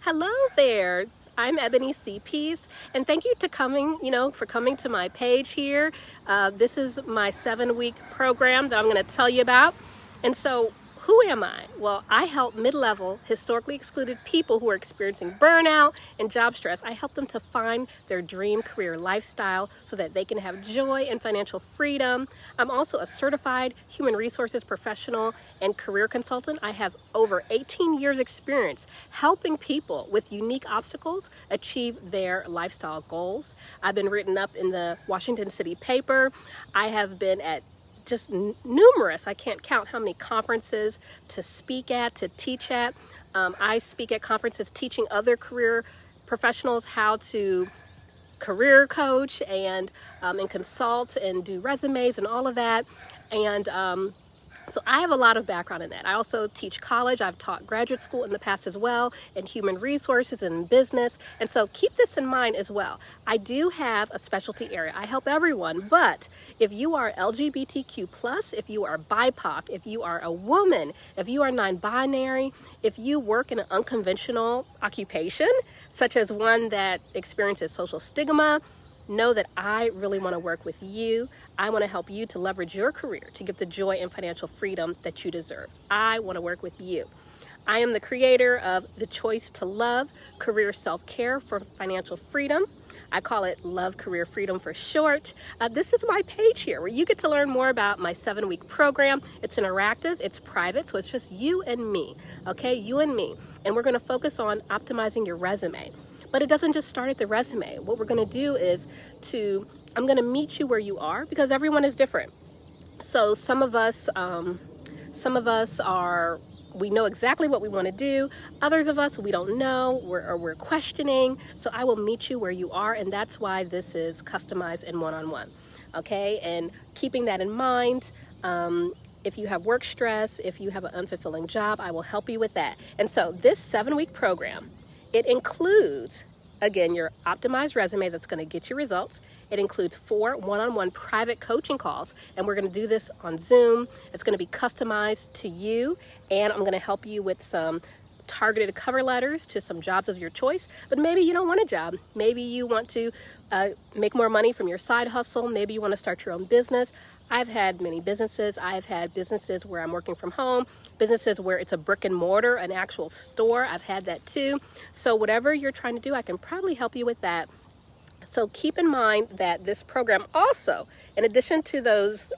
Hello there. I'm Ebony C. Peace, and thank you for coming to my page here. This is my 7-week program that I'm going to tell you about. And so, who am I? Well, I help mid-level, historically excluded people who are experiencing burnout and job stress. I help them to find their dream career lifestyle so that they can have joy and financial freedom. I'm also a certified human resources professional and career consultant. I have over 18 years experience helping people with unique obstacles achieve their lifestyle goals. I've been written up in the Washington City paper. I have been at just numerous, I can't count how many conferences to speak at, to teach at. I speak at conferences teaching other career professionals how to career coach and consult and do resumes and all of that. And so I have a lot of background in that. I also teach college. I've taught graduate school in the past as well, in human resources and business. And so keep this in mind as well. I do have a specialty area. I help everyone, but if you are LGBTQ+, if you are BIPOC, if you are a woman, if you are non-binary, if you work in an unconventional occupation, such as one that experiences social stigma, know that I really want to work with you. I want to help you to leverage your career to get the joy and financial freedom that you deserve. I want to work with you. I am the creator of The Choice to Love, Career Self-Care for Financial Freedom. I call it Love Career Freedom for short. This is my page here where you get to learn more about my 7-week program. It's interactive, it's private, so it's just you and me, okay? You and me. And we're going to focus on optimizing your resume. But it doesn't just start at the resume. What we're going to do is I'm going to meet you where you are because everyone is different. So some of us we know exactly what we want to do. Others of us, we don't know, we're questioning. So I will meet you where you are, and that's why this is customized and one-on-one. Okay, and keeping that in mind, if you have work stress, if you have an unfulfilling job, I will help you with that. And so this 7-week program, it includes, again, your optimized resume that's going to get you results. It includes 4 one-on-one private coaching calls, and we're going to do this on Zoom. It's going to be customized to you, and I'm going to help you with some targeted cover letters to some jobs of your choice. But maybe you don't want a job. Maybe you want to make more money from your side hustle. Maybe you want to start your own business. I've had many businesses. I've had businesses where I'm working from home, businesses where it's a brick and mortar, an actual store. I've had that too. So whatever you're trying to do, I can probably help you with that. So keep in mind that this program also, in addition to those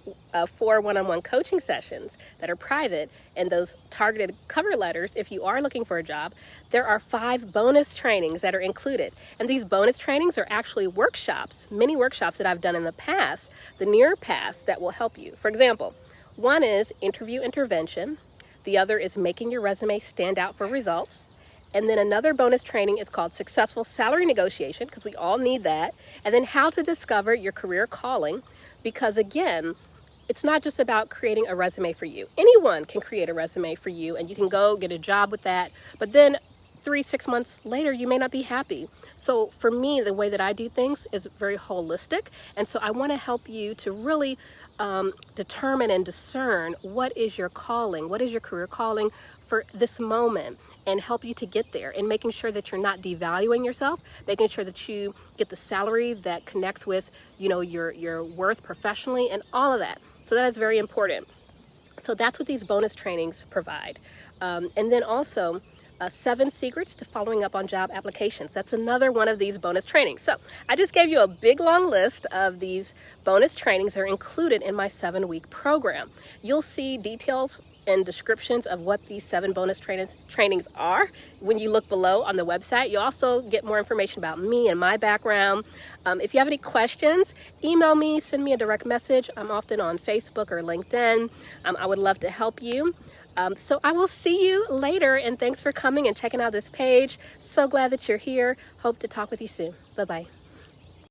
4 one-on-one coaching sessions that are private and those targeted cover letters, if you are looking for a job, there are 5 bonus trainings that are included. And these bonus trainings are actually workshops, many workshops that I've done in the past, the near past, that will help you. For example, one is interview intervention. The other is making your resume stand out for results. And then another bonus training is called Successful Salary Negotiation, because we all need that. And then how to discover your career calling, because again, it's not just about creating a resume for you. Anyone can create a resume for you and you can go get a job with that. But then 3-6 months later, you may not be happy. So for me, the way that I do things is very holistic. And so I want to help you to really determine and discern what is your calling, what is your career calling for this moment, and help you to get there, and making sure that you're not devaluing yourself, making sure that you get the salary that connects with, your worth professionally and all of that. So that is very important. So that's what these bonus trainings provide. And then also 7 secrets to following up on job applications. That's another one of these bonus trainings. So I just gave you a big long list of these bonus trainings that are included in my 7-week program. You'll see details and descriptions of what these 7 bonus trainings are when you look below on the website. You'll also get more information about me and my background. If you have any questions, email me, send me a direct message. I'm often on Facebook or LinkedIn. I would love to help you. So I will see you later, and thanks for coming and checking out this page. So glad that you're here. Hope to talk with you soon. Bye-bye.